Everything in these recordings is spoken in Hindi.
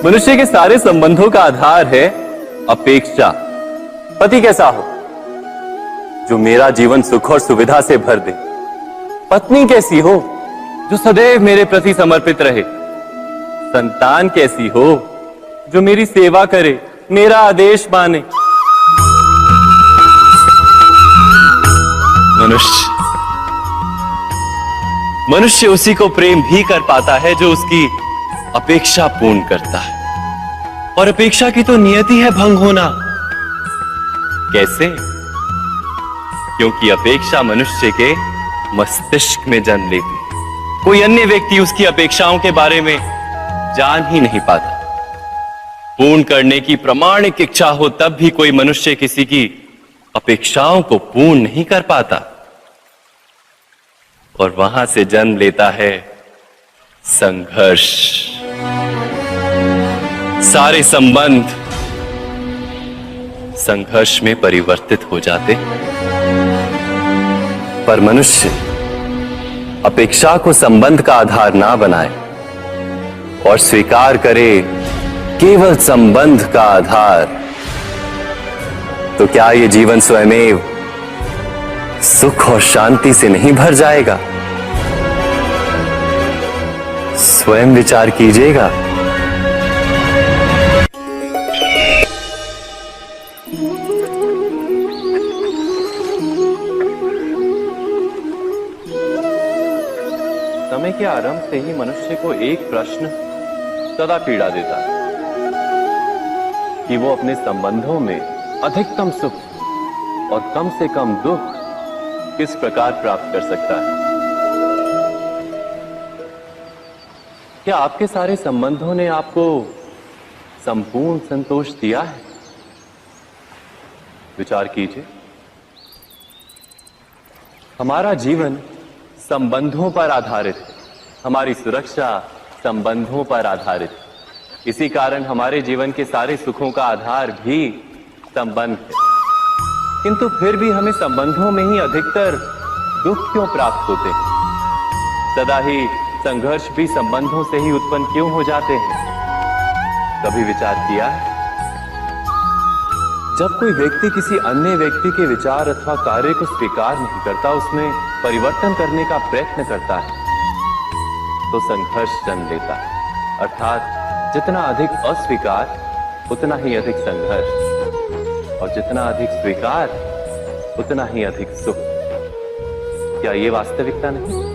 मनुष्य के सारे संबंधों का आधार है अपेक्षा। पति कैसा हो जो मेरा जीवन सुख और सुविधा से भर दे। पत्नी कैसी हो जो सदैव मेरे प्रति समर्पित रहे। संतान कैसी हो जो मेरी सेवा करे, मेरा आदेश माने। मनुष्य उसी को प्रेम भी कर पाता है जो उसकी अपेक्षा पूर्ण करता है। और अपेक्षा की तो नियति है भंग होना। कैसे? क्योंकि अपेक्षा मनुष्य के मस्तिष्क में जन्म लेती है। कोई अन्य व्यक्ति उसकी अपेक्षाओं के बारे में जान ही नहीं पाता। पूर्ण करने की प्रामाणिक इच्छा हो तब भी कोई मनुष्य किसी की अपेक्षाओं को पूर्ण नहीं कर पाता। और वहां से जन्म लेता है संघर्ष। सारे संबंध संघर्ष में परिवर्तित हो जाते। पर मनुष्य अपेक्षा को संबंध का आधार ना बनाए और स्वीकार करे केवल संबंध का आधार, तो क्या ये जीवन स्वयमेव सुख और शांति से नहीं भर जाएगा? स्वयं विचार कीजिएगा। समय के आरंभ से ही मनुष्य को एक प्रश्न सदा पीड़ा देता है कि वो अपने संबंधों में अधिकतम सुख और कम से कम दुख किस प्रकार प्राप्त कर सकता है। क्या आपके सारे संबंधों ने आपको संपूर्ण संतोष दिया है? विचार कीजिए। हमारा जीवन संबंधों पर आधारित है। हमारी सुरक्षा संबंधों पर आधारित है। इसी कारण हमारे जीवन के सारे सुखों का आधार भी संबंध है। किंतु फिर भी हमें संबंधों में ही अधिकतर दुख क्यों प्राप्त होते हैं? सदा ही संघर्ष भी संबंधों से ही उत्पन्न क्यों हो जाते हैं? कभी विचार किया है? जब कोई व्यक्ति किसी अन्य व्यक्ति के विचार अथवा कार्य को स्वीकार नहीं करता, उसमें परिवर्तन करने का प्रयत्न करता है, तो संघर्ष जन्म लेता है। अर्थात जितना अधिक अस्वीकार उतना ही अधिक संघर्ष, और जितना अधिक स्वीकार उतना ही अधिक सुख। क्या ये वास्तविकता नहीं?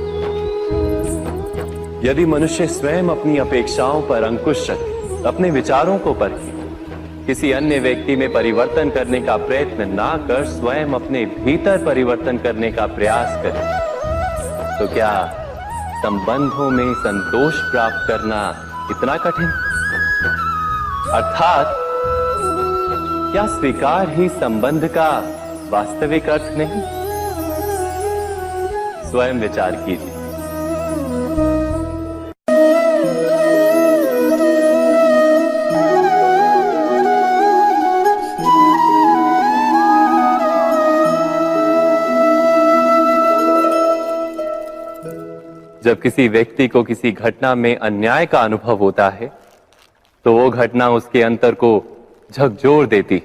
यदि मनुष्य स्वयं अपनी अपेक्षाओं पर अंकुश रखे, अपने विचारों को परखे, किसी अन्य व्यक्ति में परिवर्तन करने का प्रयत्न ना कर स्वयं अपने भीतर परिवर्तन करने का प्रयास करे, तो क्या संबंधों में संतोष प्राप्त करना इतना कठिन? अर्थात क्या स्वीकार ही संबंध का वास्तविक अर्थ नहीं? स्वयं विचार कीजिए। जब किसी व्यक्ति को किसी घटना में अन्याय का अनुभव होता है, तो वो घटना उसके अंतर को झकझोर देती।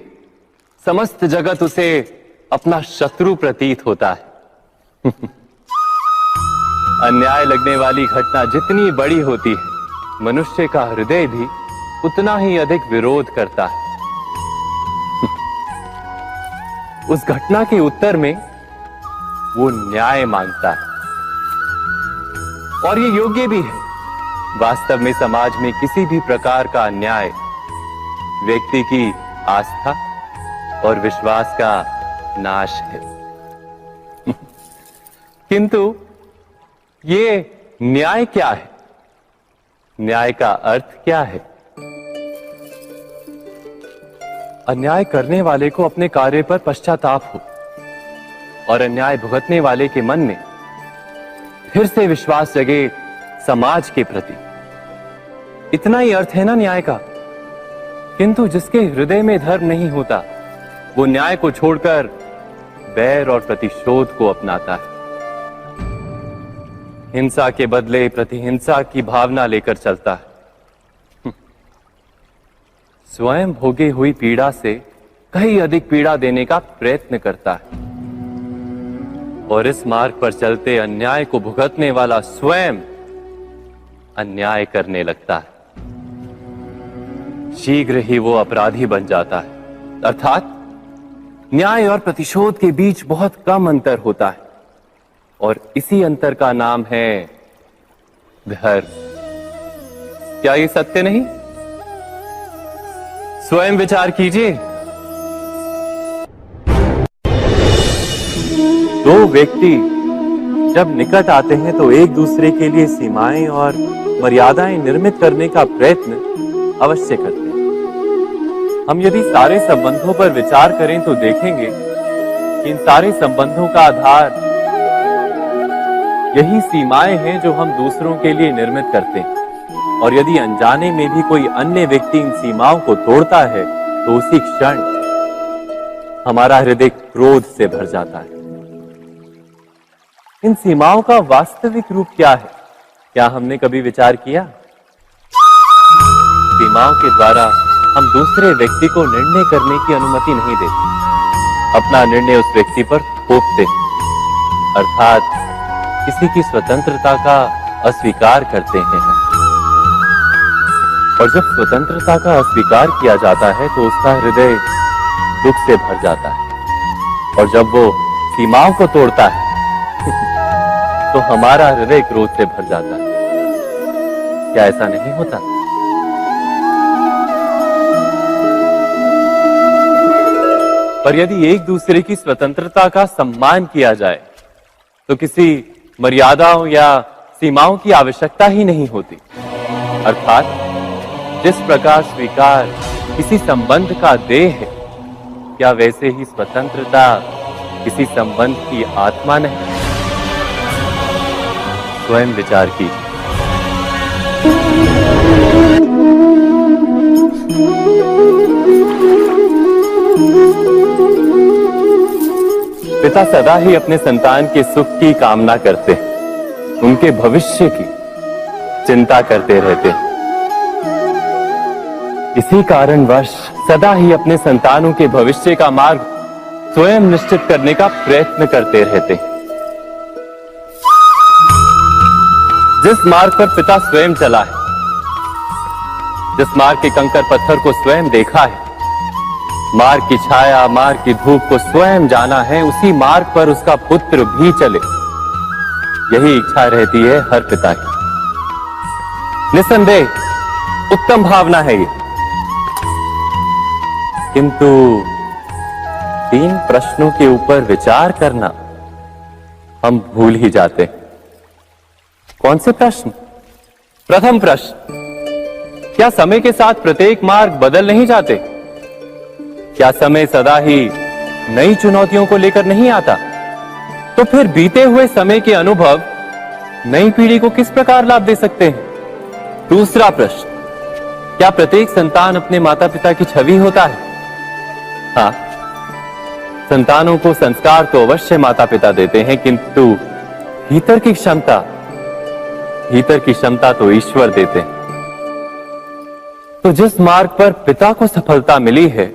समस्त जगत उसे अपना शत्रु प्रतीत होता है। अन्याय लगने वाली घटना जितनी बड़ी होती है, मनुष्य का हृदय भी उतना ही अधिक विरोध करता है। उस घटना के उत्तर में वो न्याय मांगता है, और ये योग्य भी है। वास्तव में समाज में किसी भी प्रकार का अन्याय व्यक्ति की आस्था और विश्वास का नाश है। किंतु ये न्याय क्या है? न्याय का अर्थ क्या है? अन्याय करने वाले को अपने कार्य पर पश्चाताप हो, और अन्याय भुगतने वाले के मन में फिर से विश्वास जगे समाज के प्रति। इतना ही अर्थ है ना न्याय का। किंतु जिसके हृदय में धर्म नहीं होता, वो न्याय को छोड़कर बैर और प्रतिशोध को अपनाता है। हिंसा के बदले प्रतिहिंसा की भावना लेकर चलता है। स्वयं भोगी हुई पीड़ा से कहीं अधिक पीड़ा देने का प्रयत्न करता है और इस मार्ग पर चलते अन्याय को भुगतने वाला स्वयं अन्याय करने लगता है। शीघ्र ही वो अपराधी बन जाता है, अर्थात न्याय और प्रतिशोध के बीच बहुत कम अंतर होता है और इसी अंतर का नाम है धर्म। क्या ये सत्य नहीं? स्वयं विचार कीजिए। दो व्यक्ति जब निकट आते हैं तो एक दूसरे के लिए सीमाएं और मर्यादाएं निर्मित करने का प्रयत्न अवश्य करते हैं। हम यदि सारे संबंधों पर विचार करें तो देखेंगे कि इन सारे संबंधों का आधार यही सीमाएं हैं जो हम दूसरों के लिए निर्मित करते हैं और यदि अनजाने में भी कोई अन्य व्यक्ति इन सीमाओं को तोड़ता है तो उसी क्षण हमारा हृदय क्रोध से भर जाता है। इन सीमाओं का वास्तविक रूप क्या है? क्या हमने कभी विचार किया? सीमाओं के द्वारा हम दूसरे व्यक्ति को निर्णय करने की अनुमति नहीं देते, अपना निर्णय उस व्यक्ति पर थोपते, अर्थात किसी की स्वतंत्रता का अस्वीकार करते हैं। और जब स्वतंत्रता का अस्वीकार किया जाता है तो उसका हृदय दुख से भर जाता है और जब वो सीमाओं को तोड़ता है तो हमारा हृदय क्रोध से भर जाता है। क्या ऐसा नहीं होता? पर यदि एक दूसरे की स्वतंत्रता का सम्मान किया जाए तो किसी मर्यादाओं या सीमाओं की आवश्यकता ही नहीं होती। अर्थात जिस प्रकार स्वीकार किसी संबंध का देह है, क्या वैसे ही स्वतंत्रता किसी संबंध की आत्मा नहीं? स्वयं विचार कीजिए। पिता सदा ही अपने संतान के सुख की कामना करते हैं, उनके भविष्य की चिंता करते रहते हैं। इसी कारणवश सदा ही अपने संतानों के भविष्य का मार्ग स्वयं निश्चित करने का प्रयत्न करते रहते हैं। जिस मार्ग पर पिता स्वयं चला है, जिस मार्ग के कंकर पत्थर को स्वयं देखा है, मार्ग की छाया, मार्ग की धूप को स्वयं जाना है, उसी मार्ग पर उसका पुत्र भी चले, यही इच्छा रहती है हर पिता की। निसंदेह उत्तम भावना है ये, किंतु 3 प्रश्नों के ऊपर विचार करना हम भूल ही जाते हैं। कौन से प्रश्न? प्रथम प्रश्न, क्या समय के साथ प्रत्येक मार्ग बदल नहीं जाते? क्या समय सदा ही नई चुनौतियों को लेकर नहीं आता? तो फिर बीते हुए समय के अनुभव नई पीढ़ी को किस प्रकार लाभ दे सकते हैं? दूसरा प्रश्न, क्या प्रत्येक संतान अपने माता पिता की छवि होता है? हाँ, संतानों को संस्कार तो अवश्य माता पिता देते हैं, किंतु भीतर की क्षमता तो ईश्वर देते हैं। तो जिस मार्ग पर पिता को सफलता मिली है,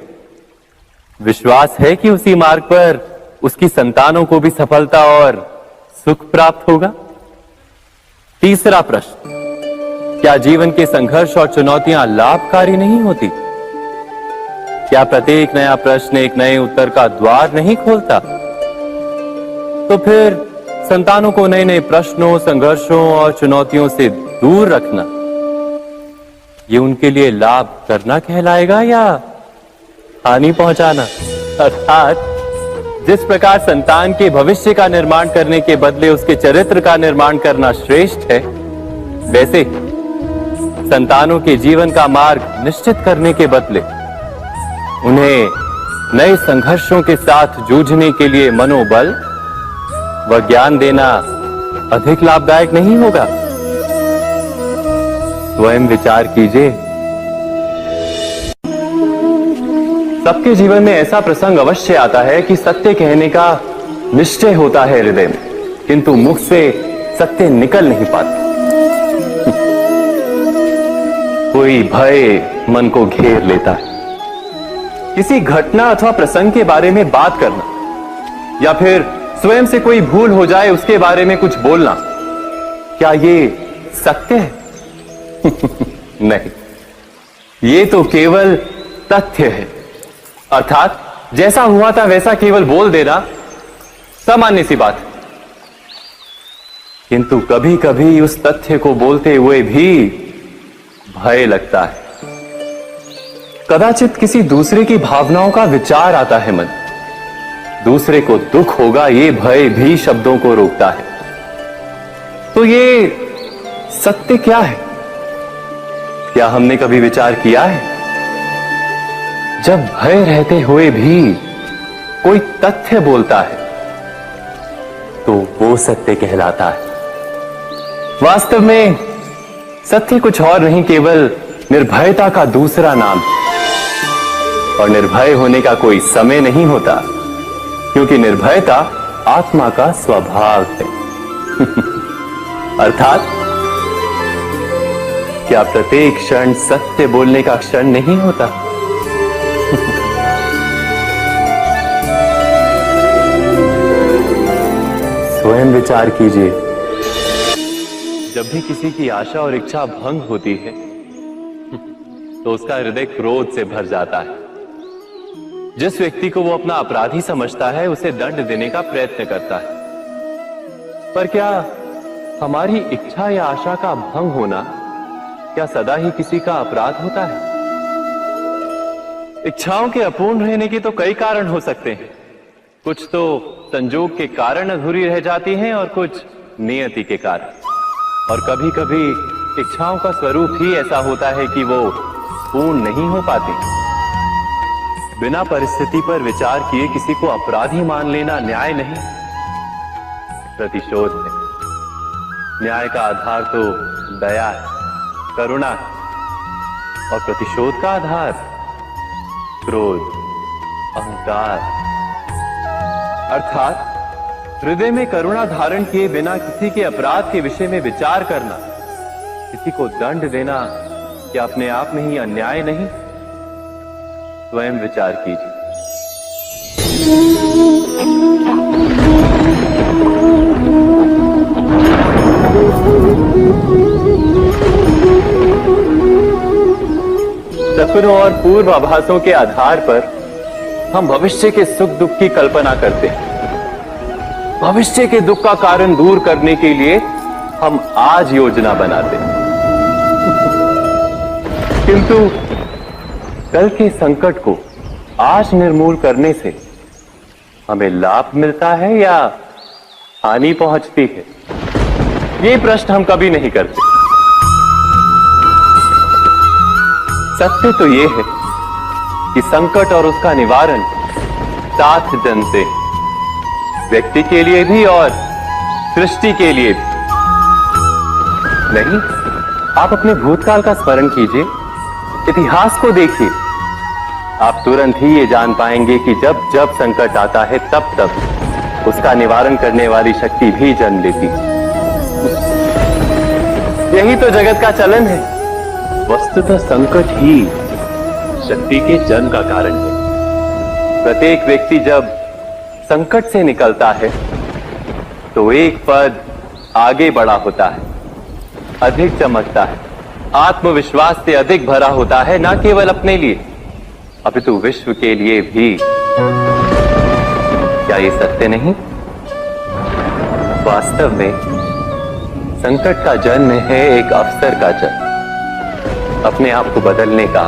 विश्वास है कि उसी मार्ग पर उसकी संतानों को भी सफलता और सुख प्राप्त होगा। तीसरा प्रश्न, क्या जीवन के संघर्ष और चुनौतियां लाभकारी नहीं होती? क्या प्रत्येक नया प्रश्न एक नए उत्तर का द्वार नहीं खोलता? तो फिर संतानों को नए नए प्रश्नों, संघर्षों और चुनौतियों से दूर रखना, ये उनके लिए लाभ करना कहलाएगा या हानि पहुंचाना? अर्थात जिस प्रकार संतान के भविष्य का निर्माण करने के बदले उसके चरित्र का निर्माण करना श्रेष्ठ है, वैसे संतानों के जीवन का मार्ग निश्चित करने के बदले उन्हें नए संघर्षों के साथ जूझने के लिए मनोबल व ज्ञान देना अधिक लाभदायक नहीं होगा? स्वयं विचार कीजिए। सबके जीवन में ऐसा प्रसंग अवश्य आता है कि सत्य कहने का निश्चय होता है हृदय में, किंतु मुख से सत्य निकल नहीं पाता। कोई भय मन को घेर लेता है। किसी घटना अथवा प्रसंग के बारे में बात करना या फिर स्वयं से कोई भूल हो जाए उसके बारे में कुछ बोलना, क्या ये सत्य है? नहीं, ये तो केवल तथ्य है। अर्थात जैसा हुआ था वैसा केवल बोल देना सामान्य सी बात है। किंतु कभी कभी उस तथ्य को बोलते हुए भी भय लगता है। कदाचित किसी दूसरे की भावनाओं का विचार आता है मन, दूसरे को दुख होगा ये भय भी शब्दों को रोकता है। तो ये सत्य क्या है? क्या हमने कभी विचार किया है? जब भय रहते हुए भी कोई तथ्य बोलता है तो वो सत्य कहलाता है। वास्तव में सत्य कुछ और नहीं, केवल निर्भयता का दूसरा नाम है। और निर्भय होने का कोई समय नहीं होता, क्योंकि निर्भयता आत्मा का स्वभाव है। अर्थात क्या प्रत्येक क्षण सत्य बोलने का क्षण नहीं होता? स्वयं विचार कीजिए। जब भी किसी की आशा और इच्छा भंग होती है तो उसका हृदय क्रोध से भर जाता है। जिस व्यक्ति को वो अपना अपराधी समझता है उसे दंड देने का प्रयत्न करता है। पर क्या हमारी इच्छा या आशा का भंग होना क्या सदा ही किसी का अपराध होता है? इच्छाओं के अपूर्ण रहने के तो कई कारण हो सकते हैं। कुछ तो संजोग के कारण अधूरी रह जाती हैं और कुछ नियति के कारण। और कभी कभी इच्छाओं का स्वरूप ही ऐसा होता है कि वो पूर्ण नहीं हो पाती। बिना परिस्थिति पर विचार किए किसी को अपराधी मान लेना न्याय नहीं, प्रतिशोध है। न्याय का आधार तो दया है, करुणा है, और प्रतिशोध का आधार क्रोध, अहंकार। अर्थात हृदय में करुणा धारण किए बिना किसी के अपराध के विषय में विचार करना, किसी को दंड देना, क्या अपने आप में ही अन्याय नहीं? स्वयं विचार कीजिए। सपनों और पूर्वाभासों के आधार पर हम भविष्य के सुख दुख की कल्पना करते हैं। भविष्य के दुख का कारण दूर करने के लिए हम आज योजना बनाते हैं। किंतु कल के संकट को आज निर्मूल करने से हमें लाभ मिलता है या हानि पहुंचती है? ये प्रश्न हम कभी नहीं करते। सत्य तो ये है कि संकट और उसका निवारण साथ जन से, व्यक्ति के लिए भी और सृष्टि के लिए भी। नहीं, आप अपने भूतकाल का स्मरण कीजिए, इतिहास को देखिए। आप तुरंत ही ये जान पाएंगे कि जब जब संकट आता है तब तब उसका निवारण करने वाली शक्ति भी जन्म लेती है। यही तो जगत का चलन है। वस्तुतः संकट ही शक्ति के जन्म का कारण है। प्रत्येक व्यक्ति जब संकट से निकलता है तो एक पद आगे बढ़ा होता है, अधिक चमकता है, आत्मविश्वास से अधिक भरा होता है, न केवल अपने लिए अपितु विश्व के लिए भी। क्या ये सत्य नहीं? वास्तव में संकट का जन्म है एक अवसर का जन्म, अपने आप को बदलने का,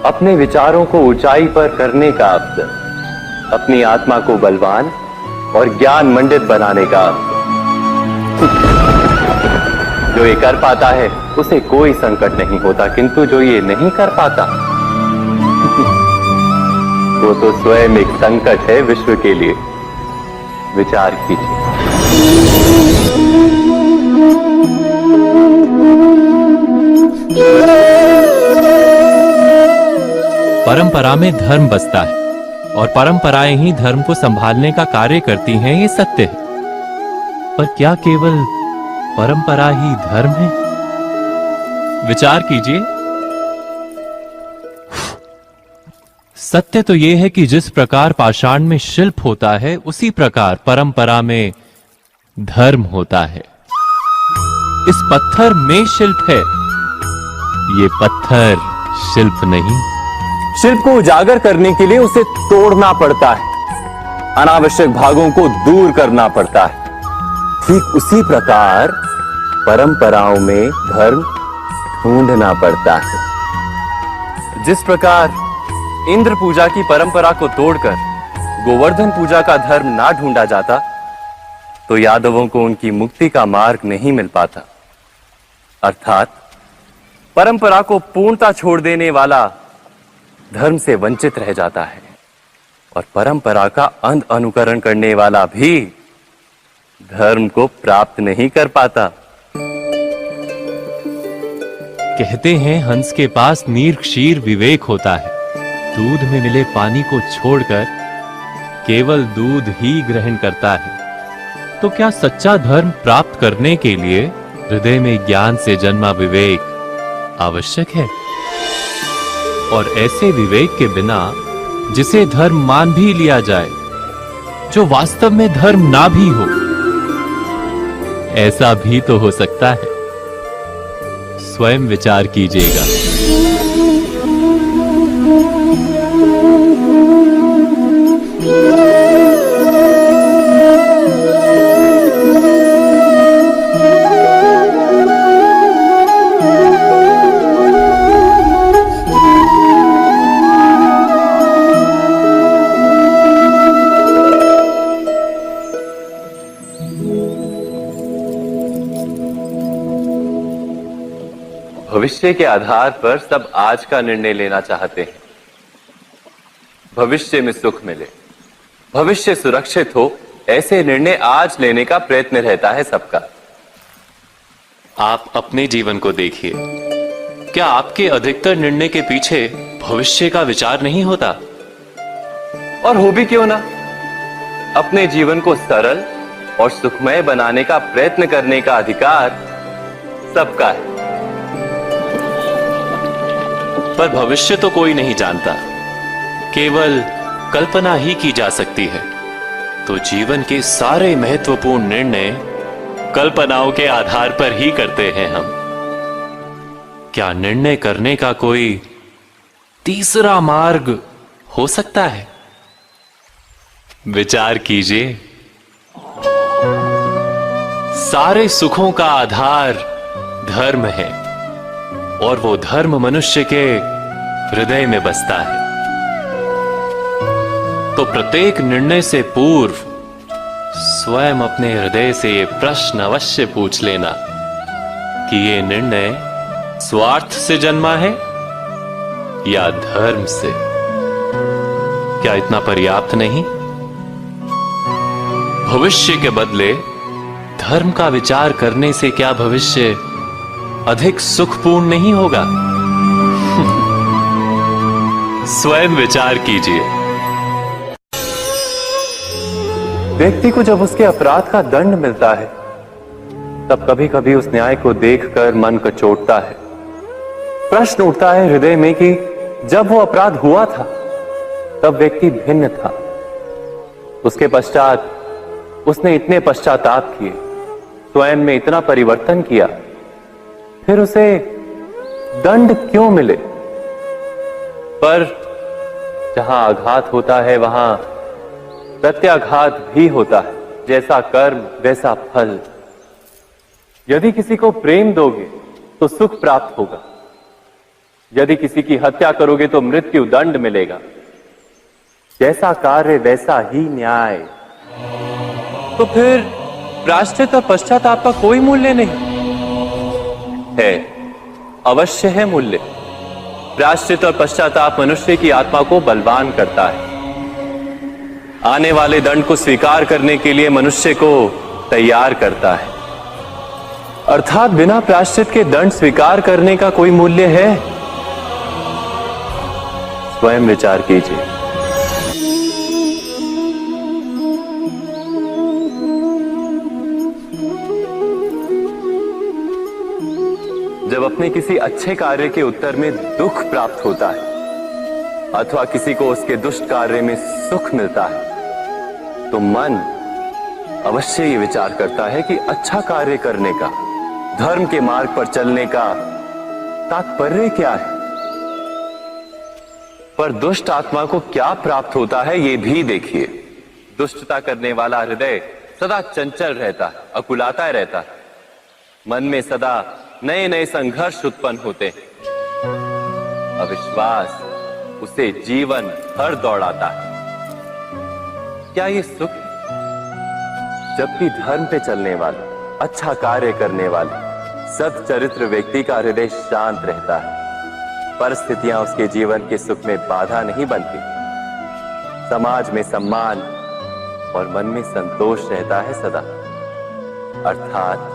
अपने विचारों को ऊंचाई पर करने का अवसर, अपनी आत्मा को बलवान और ज्ञान मंडित बनाने का अवसर। जो ये कर पाता है उसे कोई संकट नहीं होता, किंतु जो ये नहीं कर पाता वो तो स्वयं एक संकट है विश्व के लिए। विचार कीजिए। परंपरा में धर्म बसता है और परंपराएं ही धर्म को संभालने का कार्य करती हैं, ये सत्य है। पर क्या केवल परंपरा ही धर्म है? विचार कीजिए। सत्य तो यह है कि जिस प्रकार पाषाण में शिल्प होता है, उसी प्रकार परंपरा में धर्म होता है। इस पत्थर में शिल्प है, ये पत्थर शिल्प नहीं। शिल्प को उजागर करने के लिए उसे तोड़ना पड़ता है, अनावश्यक भागों को दूर करना पड़ता है। ठीक उसी प्रकार परंपराओं में धर्म ढूंढना पड़ता है। जिस प्रकार इंद्र पूजा की परंपरा को तोड़कर गोवर्धन पूजा का धर्म ना ढूंढा जाता, तो यादवों को उनकी मुक्ति का मार्ग नहीं मिल पाता। अर्थात परंपरा को पूर्णता छोड़ देने वाला धर्म से वंचित रह जाता है, और परंपरा का अंध अनुकरण करने वाला भी धर्म को प्राप्त नहीं कर पाता। कहते हैं हंस के पास नीर क्षीर विवेक होता है। दूध में मिले पानी को छोड़कर केवल दूध ही ग्रहण करता है। तो क्या सच्चा धर्म प्राप्त करने के लिए हृदय में ज्ञान से जन्मा विवेक आवश्यक है? और ऐसे विवेक के बिना जिसे धर्म मान भी लिया जाए, जो वास्तव में धर्म ना भी हो, ऐसा भी तो हो सकता है। स्वयं विचार कीजिएगा। भविष्य के आधार पर सब आज का निर्णय लेना चाहते हैं। भविष्य में सुख मिले, भविष्य सुरक्षित हो, ऐसे निर्णय आज लेने का प्रयत्न रहता है सबका। आप अपने जीवन को देखिए। क्या आपके अधिकतर निर्णय के पीछे भविष्य का विचार नहीं होता? और हो भी क्यों ना, अपने जीवन को सरल और सुखमय बनाने का प्रयत्न करने का अधिकार सबका है। पर भविष्य तो कोई नहीं जानता, केवल कल्पना ही की जा सकती है। तो जीवन के सारे महत्वपूर्ण निर्णय कल्पनाओं के आधार पर ही करते हैं हम। क्या निर्णय करने का कोई तीसरा मार्ग हो सकता है? विचार कीजिए। सारे सुखों का आधार धर्म है, और वो धर्म मनुष्य के हृदय में बसता है। तो प्रत्येक निर्णय से पूर्व स्वयं अपने हृदय से ये प्रश्न अवश्य पूछ लेना कि ये निर्णय स्वार्थ से जन्मा है या धर्म से। क्या इतना पर्याप्त नहीं? भविष्य के बदले धर्म का विचार करने से क्या भविष्य अधिक सुखपूर्ण नहीं होगा? स्वयं विचार कीजिए। व्यक्ति को जब उसके अपराध का दंड मिलता है, तब कभी कभी उस न्याय को देखकर मन कचोटता है। प्रश्न उठता है हृदय में कि जब वो अपराध हुआ था, तब व्यक्ति भिन्न था। उसके पश्चात उसने इतने पश्चाताप किए, स्वयं में इतना परिवर्तन किया, फिर उसे दंड क्यों मिले? पर जहां आघात होता है, वहां प्रत्याघात भी होता है। जैसा कर्म वैसा फल। यदि किसी को प्रेम दोगे तो सुख प्राप्त होगा, यदि किसी की हत्या करोगे तो मृत्यु दंड मिलेगा। जैसा कार्य वैसा ही न्याय। तो फिर प्रायश्चित और पश्चाताप का कोई मूल्य नहीं है? अवश्य है मूल्य। प्रायश्चित और पश्चाताप मनुष्य की आत्मा को बलवान करता है। आने वाले दंड को स्वीकार करने के लिए मनुष्य को तैयार करता है। अर्थात बिना प्रायश्चित के दंड स्वीकार करने का कोई मूल्य है? स्वयं विचार कीजिए। जब अपने किसी अच्छे कार्य के उत्तर में दुख प्राप्त होता है अथवा किसी को उसके दुष्ट कार्य में सुख मिलता है, तो मन अवश्य ये विचार करता है कि अच्छा कार्य करने का, धर्म के मार्ग पर चलने का तात्पर्य क्या है। पर दुष्ट आत्मा को क्या प्राप्त होता है ये भी देखिए। दुष्टता करने वाला हृदय सदा चंचल रहता है, अकुलाता रहता है। मन में सदा नए नए संघर्ष उत्पन्न होते हैं। अविश्वास उसे जीवन भर दौड़ाता है। क्या ये सुख है? जबकि धर्म पे चलने वाले, अच्छा कार्य करने वाले, सच्चरित्र व्यक्ति का हृदय शांत रहता है। परिस्थितियां उसके जीवन के सुख में बाधा नहीं बनती। समाज में सम्मान और मन में संतोष रहता है सदा। अर्थात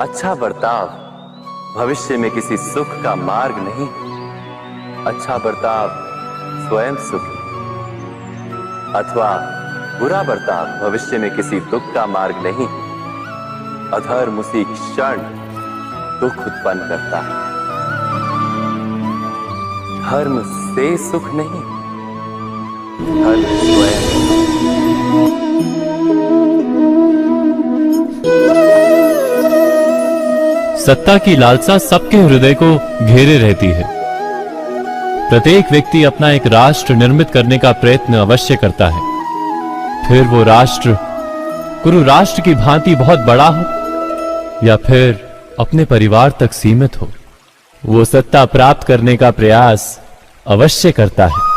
अच्छा बर्ताव भविष्य में किसी सुख का मार्ग नहीं, अच्छा बर्ताव स्वयं सुख अथवा बुरा बर्ताव भविष्य में किसी दुख का मार्ग नहीं। अधर्म उसी क्षण दुख उत्पन्न करता है। धर्म से सुख नहीं, धर्म स्वयं। सत्ता की लालसा सबके हृदय को घेरे रहती है। प्रत्येक व्यक्ति अपना एक राष्ट्र निर्मित करने का प्रयत्न अवश्य करता है। फिर वो राष्ट्र कुरु राष्ट्र की भांति बहुत बड़ा हो या फिर अपने परिवार तक सीमित हो, वो सत्ता प्राप्त करने का प्रयास अवश्य करता है।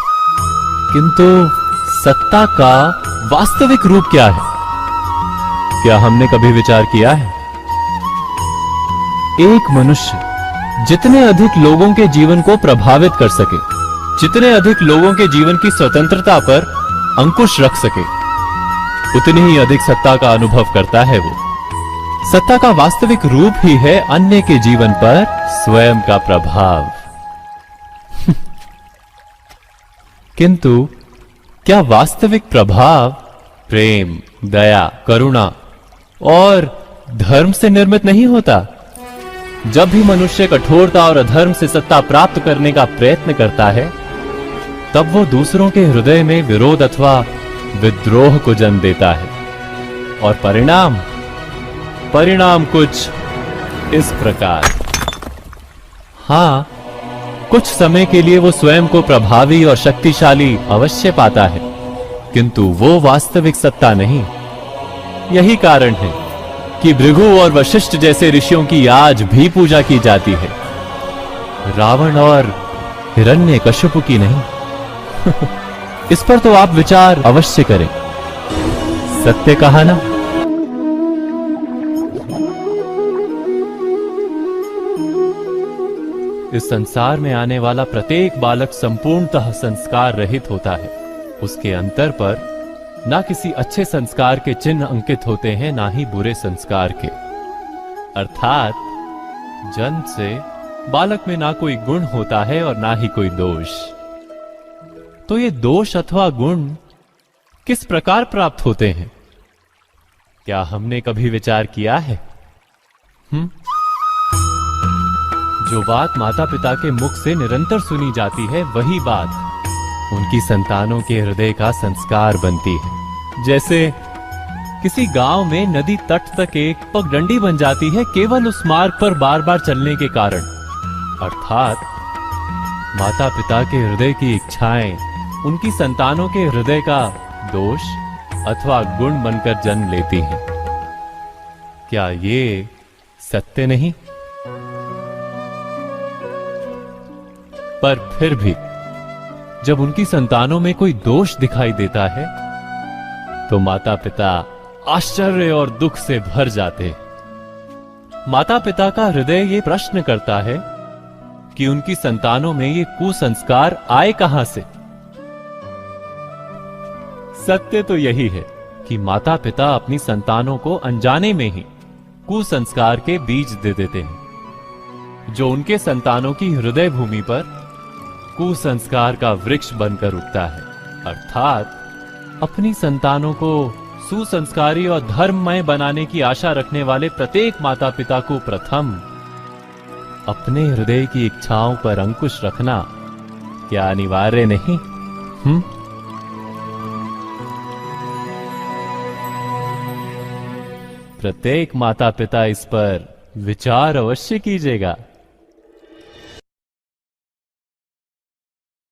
किंतु सत्ता का वास्तविक रूप क्या है? क्या हमने कभी विचार किया है? एक मनुष्य जितने अधिक लोगों के जीवन को प्रभावित कर सके, जितने अधिक लोगों के जीवन की स्वतंत्रता पर अंकुश रख सके, उतनी ही अधिक सत्ता का अनुभव करता है वो। सत्ता का वास्तविक रूप ही है अन्य के जीवन पर स्वयं का प्रभाव। किंतु क्या वास्तविक प्रभाव प्रेम, दया, करुणा और धर्म से निर्मित नहीं होता? जब भी मनुष्य कठोरता और अधर्म से सत्ता प्राप्त करने का प्रयत्न करता है, तब वो दूसरों के हृदय में विरोध अथवा विद्रोह को जन्म देता है। और परिणाम कुछ इस प्रकार। हां, कुछ समय के लिए वो स्वयं को प्रभावी और शक्तिशाली अवश्य पाता है, किंतु वो वास्तविक सत्ता नहीं। यही कारण है कि भृगु और वशिष्ठ जैसे ऋषियों की आज भी पूजा की जाती है, रावण और हिरण्यकश्यप की नहीं। इस पर तो आप विचार अवश्य करें। सत्य कहा ना? इस संसार में आने वाला प्रत्येक बालक संपूर्णतः संस्कार रहित होता है। उसके अंतर पर ना किसी अच्छे संस्कार के चिन्ह अंकित होते हैं, ना ही बुरे संस्कार के। अर्थात जन्म से बालक में ना कोई गुण होता है और ना ही कोई दोष। तो ये दोष अथवा गुण किस प्रकार प्राप्त होते हैं? क्या हमने कभी विचार किया है? जो बात माता पिता के मुख से निरंतर सुनी जाती है, वही बात उनकी संतानों के हृदय का संस्कार बनती है। जैसे किसी गांव में नदी तट तक एक पगडंडी बन जाती है केवल उस मार्ग पर बार बार चलने के कारण। अर्थात माता पिता के हृदय की इच्छाएं उनकी संतानों के हृदय का दोष अथवा गुण बनकर जन्म लेती हैं। क्या ये सत्य नहीं? पर फिर भी जब उनकी संतानों में कोई दोष दिखाई देता है, तो माता पिता आश्चर्य और दुख से भर जाते। माता पिता का हृदय ये प्रश्न करता है कि उनकी संतानों में ये कुसंस्कार आए कहां से? सत्य तो यही है कि माता पिता अपनी संतानों को अनजाने में ही कुसंस्कार के बीज दे देते हैं, जो उनके संतानों की हृदय भूमि पर कुसंस्कार का वृक्ष बनकर उगता है। अर्थात अपनी संतानों को सुसंस्कारी और धर्ममय बनाने की आशा रखने वाले प्रत्येक माता पिता को प्रथम अपने हृदय की इच्छाओं पर अंकुश रखना क्या अनिवार्य नहीं? प्रत्येक माता पिता इस पर विचार अवश्य कीजिएगा।